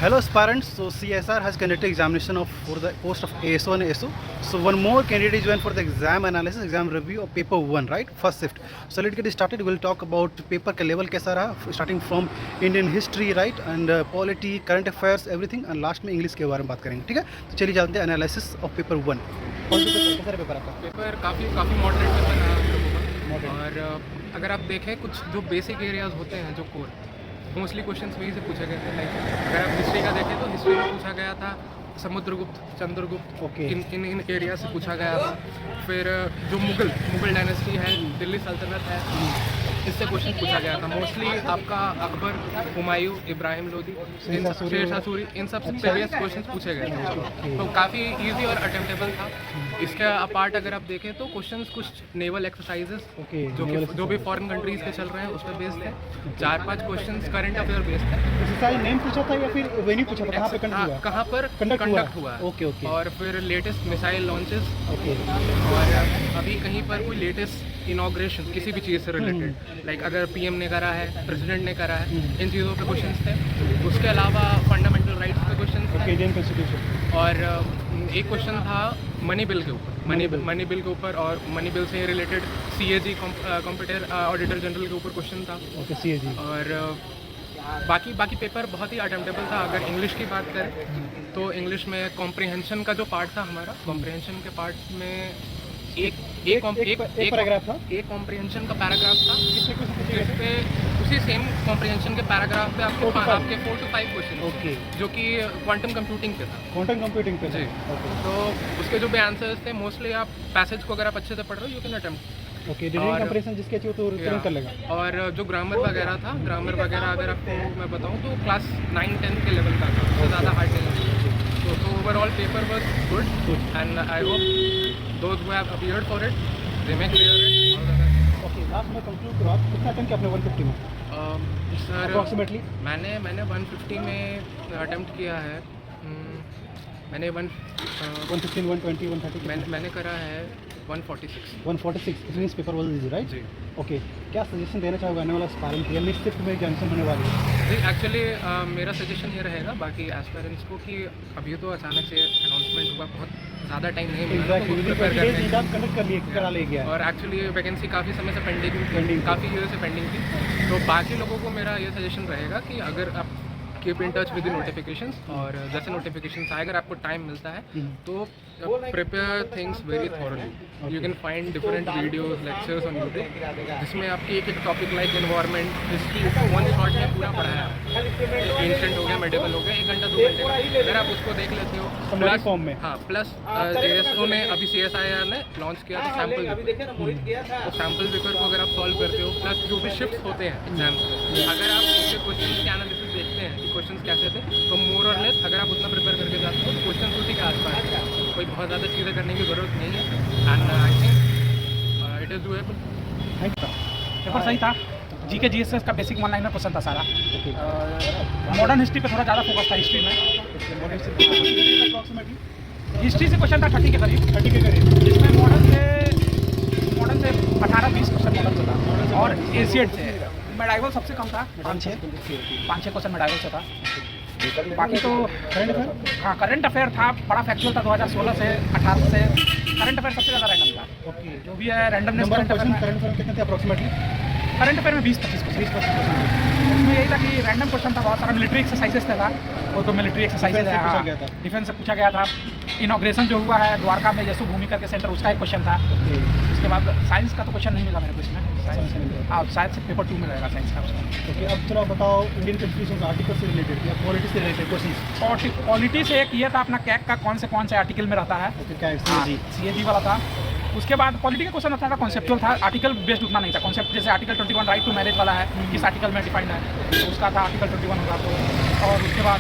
Hello aspirants, so CSR has conducted examination for the post of ASO and ASO. So one more candidate joined for the exam analysis, exam review of paper 1, right? First shift. So let's get started. We'll talk about paper का level कैसा रहा, starting from Indian history, right? And polity, current affairs, everything. And last में English के बारे में बात करेंगे, ठीक है? तो चलिए जानते हैं analysis of paper 1. कौन सा पेपर कैसा पेपर आपका? पेपर काफ़ी मॉडरेट पेपर रहा हम लोगों का। और अगर आप देखें कुछ जो बेसिक एरियाज होते हैं जो कोर मोस्टली क्वेश्चंस वहीं से पूछे गए थे। लाइक अगर आप हिस्ट्री का देखें तो हिस्ट्री में पूछा गया था समुद्रगुप्त, चंद्रगुप्त, इन एरिया से पूछा गया था। फिर जो मुगल डायनेस्टी है, दिल्ली सल्तनत है, इससे क्वेश्चन पूछा गया था। मोस्टली आपका अकबर, हुमायूं, इब्राहिम लोदी, शेरशाह सूरी, इन सब से प्रीवियस क्वेश्चन पूछे गए थे, तो काफ़ी इजी और अटेम्प्टेबल था। इसके अपार्ट अगर आप देखें तो क्वेश्चंस कुछ नेवल एक्सरसाइजेस जो भी फॉरेन कंट्रीज के चल रहे हैं उस पर बेस्ड है। 4-5 क्वेश्चंस करंट अफेयर बेस्ड है। नेम पूछा था या फिर वेन्यू पूछा था, कहाँ पर कंडक्ट हुआ। ओके। और फिर लेटेस्ट मिसाइल लॉन्चेस, और अभी कहीं पर कोई लेटेस्ट इनॉग्रेशन किसी भी चीज़ से रिलेटेड, लाइक अगर पीएम ने करा है, प्रेसिडेंट ने करा है, इन चीज़ों पे क्वेश्चंस थे। उसके अलावा फंडामेंटल राइट्स पे क्वेश्चंस थे। Indian constitution. और एक क्वेश्चन था मनी बिल के ऊपर, मनी बिल के ऊपर, और मनी बिल से related CAG competitor auditor general के ऊपर क्वेश्चन था। Okay, CAG। और बाकी पेपर बहुत ही अटेम्प्टेबल था। अगर इंग्लिश की बात करें तो इंग्लिश में कॉम्प्रिहेंशन का जो पार्ट था हमारा, कॉम्प्रिहेंशन के पार्ट में एक पैराग्राफ था, एक कॉम्प्रिहेंशन का पैराग्राफ था, जिस पे उसी सेम कॉम्प्रिहेंशन के पैराग्राफ पे आपके 4 to 5 क्वेश्चन, ओके, जो कि क्वांटम कंप्यूटिंग पे था। क्वांटम कंप्यूटिंग पे जी। ओके। तो उसके जो भी आंसर्स थे मोस्टली आप पैसेज को अगर आप अच्छे से पढ़ रहे हो you can attempt. Okay, reading compression जिसके चाहिए तो तुरंत कर लेगा। और जो ग्रामर वगैरह था, ग्रामर वगैरह अगर आपको मैं बताऊं तो क्लास 9-10 के लेवल का था, उससे ज़्यादा हार्ड नहीं था। तो overall paper was good and I hope those who have appeared for it they may clear it. Okay, last में कंक्लूड करो आप कितना अटेम्प्ट किया आपने 150 में? सर अप्रॉक्सीमेटली मैंने 150 में अटेम्प्ट किया है। मैंने 115, 120, 130 मैंने करा है 146। It means paper was easy, right? जी। ओके, क्या सजेशन देना चाहोगे आने वाला एस्पायरेंट को या नेक्स्ट शिफ्ट में एग्जामिनेशन होने वाली है? जी, एक्चुअली मेरा सजेशन ये रहेगा बाकी एस्पायरेंट्स को कि अभी तो अचानक से अनाउंसमेंट हुआ, बहुत ज़्यादा टाइम नहीं मिला तो प्रिपेयर करा ले गया। और एक्चुअली वैकेंसी काफ़ी समय से पेंडिंग काफ़ी ईयर से पेंडिंग थी। तो बाकी लोगों को मेरा ये सजेशन रहेगा कि अगर आप keep in touch with the notifications, और जैसे नोटिफिकेशंस आए अगर आपको टाइम मिलता है तो prepare things very thoroughly. You can find different videos, lectures on YouTube, जिसमें आपकी एक topic like environment, history one shot में पूरा पढ़ाया है। एंशिएंट हो गया, मेडिवल हो गया, 1 घंटा 2 घंटे का, अगर आप उसको देख लेते हो प्लस फॉर्म में। हाँ, प्लस ASO ने अभी CSIR ने लॉन्च किया था सैम्पल पेपर, तो सैम्पल पेपर को अगर आप सॉल्व करते हो, प्लस जो भी शिफ्ट होते हैं एग्जाम्स में, अगर आप उसके क्वेश्चन के एनालिसिस देखते हैं कि क्वेश्चंस कैसे थे, तो मोर और लेस अगर आप उतना प्रिपेयर करके जाते हो तो क्वेश्चन उसी के आसपास है, कोई बहुत ज़्यादा चीज़ें करने की ज़रूरत नहीं है। And I think it is doable. Paper सही था। GK GSS का बेसिक 1 लाइनर क्वेश्चन था सारा। मॉडर्न हिस्ट्री पे थोड़ा ज़्यादा फोकस था हिस्ट्री में। हिस्ट्री से क्वेश्चन था 30 के करीब, जिसमें मॉडर्न से 18-20 क्वेश्चन मॉडर्न से था, और एशियड से मेडाइवल सबसे कम था, 5-6 क्वेश्चन मेडाइवल से था। बाकी तो करंट अफेयर था, बड़ा फैक्चुअल था। 2016 से 18 से करंट अफेयर सबसे ज़्यादा रैंडम था। ओके, जो भी है रैंडमनेस करंट अफेयर कितने थे अप्रॉक्सीमेटली? करंट अफेयर में 20-25 क्वेश्चन। उसमें यही था कि रैंडम क्वेश्चन था, बहुत सारा मिलिट्री एक्सरसाइजेस था, वो तो मिलिट्री एक्सरसाइजेज है, डिफेंस से पूछा गया था। इनॉग्रेशन जो हुआ है द्वारका में यशु भूमि करके सेंटर, उसका एक क्वेश्चन था। उसके बाद साइंस का तो क्वेश्चन नहीं मिला मेरे को इसमें, हाँ शायद से पेपर 2 में रहेगा साइंस का उसका। ओके, अब थोड़ा बताओ इंडियन कॉन्स्टिट्यूशन आर्टिकल से रिलेटेड या पॉलिटी से रिलेटेड क्वेश्चन। पॉलिटी से एक ये था अपना कैग का कौन से आर्टिकल में रहता है, CAG वाला था। उसके बाद पॉलिटी का क्वेश्चन था, कॉन्सेप्चुअल था, आर्टिकल बेस्ड उतना नहीं था। कॉन्सेप्ट जैसे आर्टिकल 21 राइट टू मैरिज वाला है, किस आर्टिकल में डिफाइंड है, तो उसका था आर्टिकल 21 होगा तो। और उसके बाद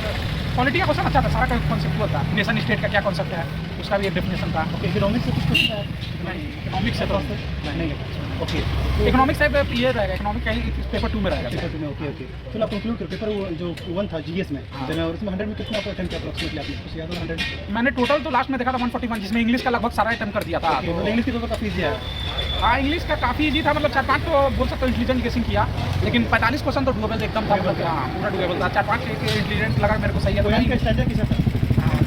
पॉलिटी का क्वेश्चन अच्छा था, सारा कॉन्सेप्चुअल था, नेशन स्टेट का क्या कॉन्सेप्ट है, उसका भी एक डेफिनेशन था। ओके, इकोनॉमिक्स से कुछ क्वेश्चन आया? नहीं, इकोनॉमिक्स से तो नहीं। ओके, इकोनॉमिक्स से ये रहेगा, इकोनॉमिक का ही पेपर 2 में रहेगा। ओके ओके, चलो आप कंक्लूड करो। पेपर वो जो 1 था जीएस में हाँ। जनवरी, उसमें 100 में कितना आप अटेम्प्ट किया अप्रोक्सीमेटली? आपने कुछ याद है 100? मैंने टोटल तो लास्ट में देखा था 141, जिसमें इंग्लिश का लगभग सारा अटेम्प्ट कर दिया था। ओके, मतलब इंग्लिश के पेपर काफ़ी ईजी है। हाँ, इंग्लिश का काफ़ी ईजी था, मतलब 4-5 तो बोल सकते हो इंटेलिजेंट गेसिंग किया, लेकिन 45 क्वेश्चन तो डुएबल एकदम था, मतलब हाँ पूरा डुएबल था। 4-5 इंटेलिजेंट लगा मेरे को सही है। पोएम का स्टैंडर्ड किसा था?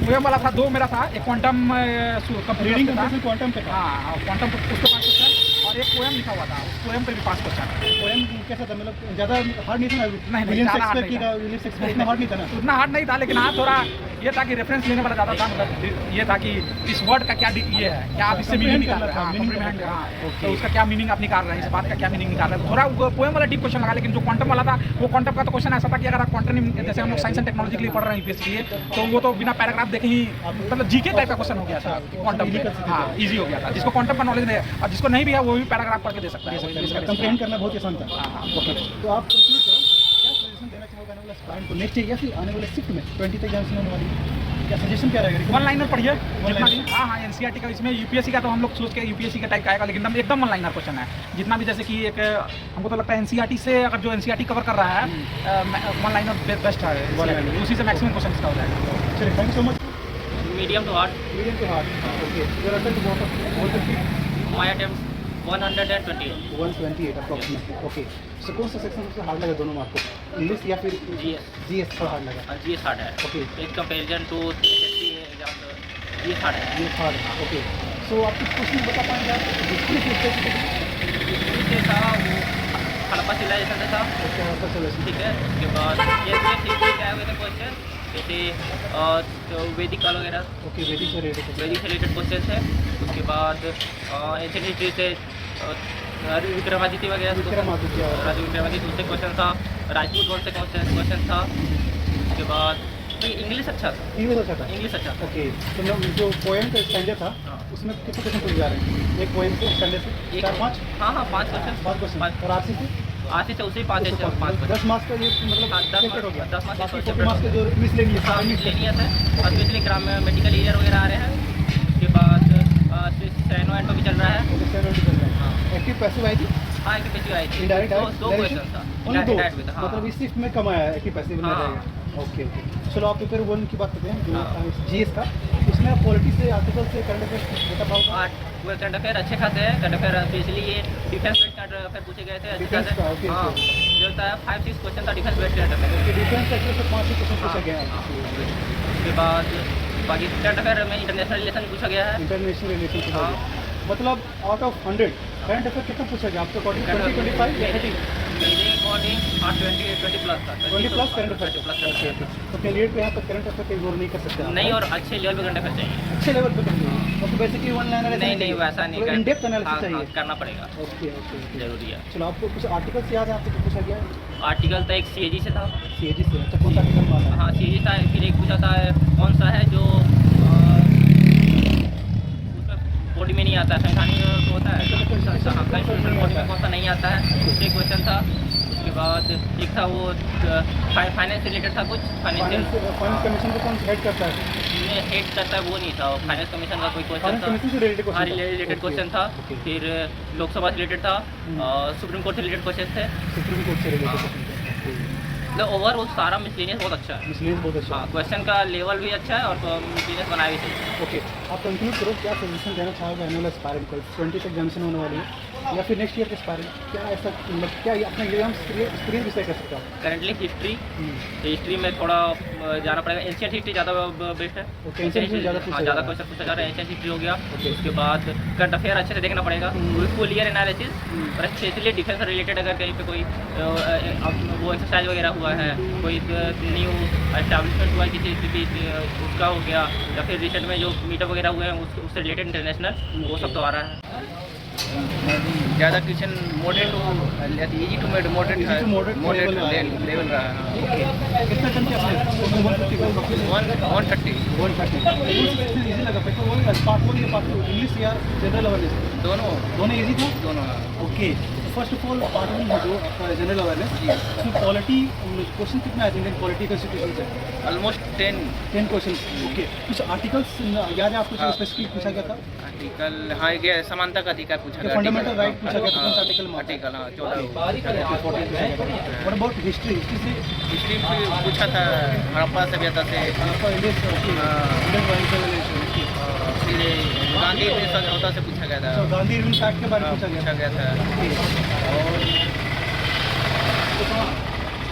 पोएम वाला था 2 मेरा था, एक क्वांटम रीडिंग कंप्रेशन क्वांटम पे था। हाँ, क्वांटम उसको 5 क्वेश्चन और एक पोएम लिखा हुआ था, उस पोएम पे भी 5 क्वेश्चन। पोएम कैसा था, मतलब ज़्यादा हार्ड नहीं था ना? नहीं, विलियम ज़्यादा hard शेक्सपियर नहीं था। विलियम शेक्सपियर इतना हार्ड नहीं था ना? उतना हार्ड नहीं था, लेकिन हाँ थोड़ा ये था कि रेफरेंस लेने वाला ज़्यादा था, मतलब ये था कि इस वर्ड का क्या ये है, क्या आप इससे मीनिंग निकाल रहे हैं, कॉम्प्लीमेंट, हाँ, तो उसका क्या मीनिंग आप निकाल रहे हैं, इस बात का क्या मीनिंग निकाल रहे हैं। तो थोड़ा पोएम वाला डीप क्वेश्चन लगा, लेकिन जो क्वांटम वाला था, वो क्वांटम का तो क्वेश्चन ऐसा था कि अगर आप क्वांटम, जैसे हम लोग साइंस एंड टेक्नोलॉजी के लिए पढ़ रहे हैं यूपीएससी के लिए, तो वो तो बिना पैराग्राफ देखे ही मतलब जीके टाइप का क्वेश्चन हो गया था क्वांटम पे। हाँ, ईजी हो गया था, जिसको क्वांटम का नॉलेज नहीं है और जिसको नहीं भी है वो भी पैराग्राफ पढ़ के दे सकता है। कंप्रेहेंड करना बहुत आसान था। हाँ, ओके, तो आप कंक्लूड करो, क्या सजेशन देना चाहोगे आने वाले एस्पायरेंट को नेक्स्ट ईयर या फिर आने वाले शिफ्ट में 20 तक एग्जाम्स होने वाली है? क्या सजेशन क्या रहेगा? 1 लाइनर पढ़िए जितना भी। One-liner? हाँ, एनसीईआरटी का, इसमें यूपीएससी का तो हम लोग सोच के यूपीएससी का टाइप का आएगा, लेकिन एकदम 1 लाइनर क्वेश्चन है। जितना भी जैसे कि एक हमको तो लगता है एनसीईआरटी से, अगर जो एनसीईआरटी कवर कर रहा है 1 लाइनर बेस्ट है, One-liner। उसी से मैक्सिमम क्वेश्चन इसका हो जाएगा। चलिए, thank you so much. Medium to hard medium to hard. Okay, your attempt बहुत my attempt 128 128 approximately. Okay, so कौन सा सेक्शन सबसे हार्ड लगा दोनों में आपको, इंग्लिश या फिर जीएस थोड़ा हार्ड लगा? जी एस हार्ड है okay, in comparison to exam G S hard है। ये हार्ड है। ओके, सो आप कुछ क्वेश्चन बता पाएंगे आप इससे था वो हड़प्पा सिविलाइजेशन से था, ठीक है। उसके बाद ये ठीक आए हुए थे क्वेश्चन, जैसे वैदिक काल वगैरह, ओके, वेदिक से रिलेटेड वैदिक से रिलेटेड क्वेश्चन थे। उसके बाद एंशिएंट हिस्ट्री से विक्रमादित्य वगैरह विक्रमादित्य। राजा विक्रमादित्य उससे क्वेश्चन था, राजपूत वंश से क्वेश्चन था। उसके बाद इंग्लिश अच्छा था, इंग्लिश अच्छा था। इंग्लिश अच्छा था। ओके, तो जो पोएम का स्टैंडर्ड था हाँ। उसमें कितने क्वेश्चन पूछ जा रहे हैं एक पोएम के स्टैंडर्ड से? 4-5 हाँ 5 क्वेश्चन, 5 क्वेश्चन। और आरसी से आरसी से उसी 5 है 5 क्वेश्चन। 10 मार्क्स का ये मतलब हाँ, 10 separate हो गया। 10 मार्क्स बाकी का 40 मार्क्स का जो मिसलेनियस हाँ मिसलेनियस है, और स्पेशली ग्रामेटिकल एरियर वगैरह आ रहे हैं। उसके बाद सैनो एंटो भी चल रहा है। एक्टिव पैसिव आई थी, हाँ एक पेज आई थी, इनडायरेक्ट दो क्वेश्चन था डायरेक्ट में था। हाँ मतलब इस शिफ्ट में कम आया है एक्टिव पैसिव में हाँ। जाएगा। ओके ओके, चलो आप पेपर 1 की बात करते हैं जो हाँ। जीएस का, उसमें आप पॉलिटी से आर्टिकल से करंट अफेयर्स बता पाओगे? वो करंट अफेयर अच्छे खासे हैं। करंट अफेयर स्पेशली ये डिफेंस बेस्ड करंट अफेयर पूछे गए थे अच्छे Defense खासे। का, okay, हाँ okay। जो होता है 5-6 क्वेश्चन था डिफेंस बेस्ड करंट अफेयर। कि डिफेंस सेक्टर से 5 क्वेश्चन पूछा गया है। उसके बाद बाकी करंट अफेयर में इंटरनेशनल रिलेशन पूछा गया है। इंटरनेशनल रिलेशन हाँ। मतलब आउट ऑफ 100 करंट अफेयर कितना पूछा गया आपको अकॉर्डिंग 20-25 या 30? मेरे अकॉर्डिंग हाँ 20 प्लस था, 20 plus current affair. 20 plus okay okay, तो कैंडिडेट पे यहाँ पर करंट अफेयर का इग्नोर नहीं कर सकते आप? नहीं, और अच्छे लेवल पे करंट अफेयर चाहिए। अच्छे लेवल पे करनी है, बेसिकली 1 लाइनर नहीं वैसा नहीं इन डेप्थ एनालिसिस चाहिए। करना पड़ेगा, ओके ओके ओके, जरूरी है। चलो आपको कुछ आर्टिकल्स याद है आपको जो पूछा गया है? आर्टिकल था एक सीएजी से था। सीएजी से, अच्छा कौन सा आर्टिकल माना है? हाँ सीएजी था। फिर एक पूछा था कौन सा है जो बॉडी में नहीं आता है, संवैधानिक होता है हाँ कॉन्स्टिट्यूशनल बॉडी में कौन सा नहीं आता है, उससे क्वेश्चन था। उसके बाद एक था वो फाइनेंस से रिलेटेड था, कुछ फाइनेंस कमीशन को कौन हेड करता है? हेड करता है वो नहीं था, फाइनेंस कमीशन का कोई क्वेश्चन फाइनेंस था। कमीशन से रिलेटेड हाँ क्वेश्चन रिलेटेड क्वेश्चन था। ओके। फिर लोकसभा से रिलेटेड था, सुप्रीम कोर्ट से रिलेटेड क्वेश्चन थे। सुप्रीम कोर्ट से रिलेटेड हाँ। क्वेश्चन। मतलब ओवरऑल सारा मिसलेनियस बहुत अच्छा है। मिसलेनियस बहुत अच्छा। हाँ क्वेश्चन का लेवल भी अच्छा है और मिसलेनियस बनाया भी सही है। ओके, आप कंक्लूड करो, क्या सजेशन देना चाहोगे एनुअल एस्पायरेंट को? 20 तक एग्जामिनेशन होने वाली है या फिर नेक्स्ट ईयर के एस्पायरेंट, क्या ऐसा मतलब क्या अपना एग्जाम एक्सपीरियंस भी शेयर कर सकते हो? करंटली हिस्ट्री में थोड़ा जाना पड़ेगा। एंशिएंट हिस्ट्री ज़्यादा बेस्ट है। Okay, ancient history ज़्यादा पूछा हाँ ज़्यादा जा रहा है। क्वेश्चन पूछा जा रहा है। एंशिएंट हिस्ट्री हो गया। Okay। उसके बाद करंट अफेयर अच्छे से देखना पड़ेगा, फुल ईयर एनालिसिस, और स्पेशली डिफेंस से रिलेटेड अगर कहीं पे कोई वो एक्सरसाइज वगैरह हुआ है, कोई न्यू एस्टैब्लिशमेंट हुआ है किसी भी उसका हो गया, या फिर रिसेंट में जो मीटअप वगैरह हुए हैं उससे रिलेटेड इंटरनेशनल वो सब तो आ रहा है। ज़्यादा question moderate to easy to moderate Easy to moderate moderate level level रहा है। कितना टाइम किया आपने? 130 130 इजी लगा पेपर 1 पार्ट 1 या पार्ट 2, इंग्लिश या जनरल अवेयरनेस? दोनों दोनों इजी था? दोनों okay, first of all part one है जो आपका जनरल अवेयरनेस उसमें क्वालिटी क्वेश्चन कितना है इंडियन क्वालिटी का सिचुएशन है? Almost 10 question okay. कुछ आर्टिकल्स याद है आपको जो स्पेसिफिक पूछा गया था? आर्टिकल, हाँ ये समानता का अधिकार पूछा गया, फंडामेंटल राइट पूछा गया था, कौन सा आर्टिकल में? आर्टिकल हाँ 14 व्हाट अबाउट हिस्ट्री? हिस्ट्री से हिस्ट्री में पूछा था हड़प्पा सभ्यता से, आपका इंडियन फिर गांधी समझौता से पूछा गया था, गांधी इरविन फैक्ट के बारे में पूछा गया था।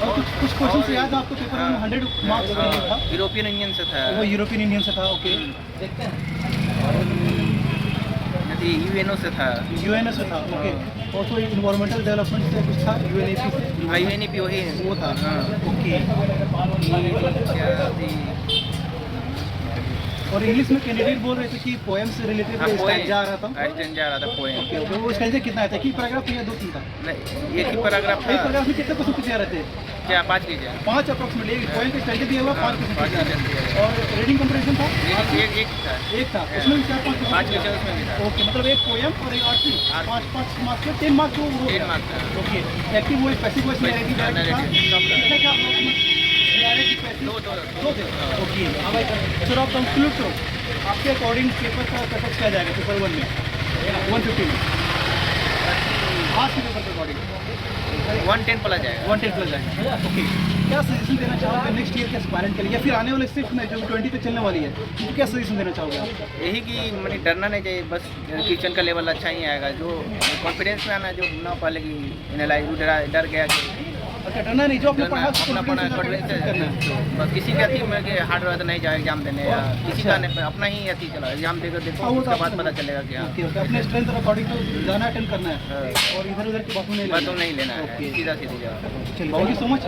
और कुछ क्वेश्चन याद है आपको पेपर में 100 मार्क्स का था? यूरोपियन यूनियन से था, वो यूरोपियन यूनियन से था ओके। यूएनओ से था, यूएनओ से था ओके। और कोई इन्वायरमेंटल डेवलपमेंट से कुछ था यूएनईपी से? यूएनईपी वही वो था ओके। क्या थी, और इंग्लिश में कैंडिडेट बोल रहे थे कि पोएम से रिलेटेड जा रहा था। जा रहा था पोएम। Okay okay. वो स्टेज कितना था? एक पैराग्राफ या 2-3 था? नहीं एक ही पैराग्राफ एक था। पैराग्राफ में कितने क्वेश्चन पूछे जा रहे थे? क्या 5 कीजिए? 5 अप्रोक्सीमेटली। एक पोएम का स्टैंडर्ड दिया हुआ 5 क्वेश्चन पूछे जा रहे थे। और रीडिंग कंपटीशन था? एक था, एक था उसमें भी 4-5 5 क्वेश्चन उसमें भी था। ओके। मतलब एक पोएम और एक आर्टिकल 5 मार्क्स के 10 मार्क्स वो 10 मार्क्स था। ओके। एक्टिव वो पैसिव वॉइस नैरेटिव था? कितने का दो थे ओके। सर आप कंक्लूड करो आपके अकॉर्डिंग पेपर का कटऑफ क्या जाएगा पेपर 1 में 150 में? आज के पेपर के अकॉर्डिंग 110 प्लस जाएगा, 110 प्लस जाएगा ओके। क्या सजेशन देना चाहोगे नेक्स्ट ईयर के एस्पायरेंट के लिए या फिर आने वाले शिफ्ट में जो 20 तक चलने वाली है तो क्या सजेशन देना चाहोगे आप? यही कि मैंने डरना नहीं चाहिए, बस किचन का लेवल अच्छा ही आएगा, जो कॉन्फिडेंस में आना, जो ना पहले की एनालाइज डर गया कि अच्छा डरना नहीं, जो अपना पढ़ा अपना कॉन्फिडेंस करना है। बस किसी का अथी में कि हार्ड वर्क नहीं जाए एग्जाम देने, या किसी का नहीं, अपना ही अथी चला एग्जाम देकर देखो उसके बाद पता चलेगा कि हाँ ओके ओके। अपने स्ट्रेंथ और अकॉर्डिंग तो जाना अटेंड करना है और इधर उधर की बातों नहीं बातों नहीं लेना है, ओके। सीधा सीधी जाओ। चलिए थैंक यू सो मच।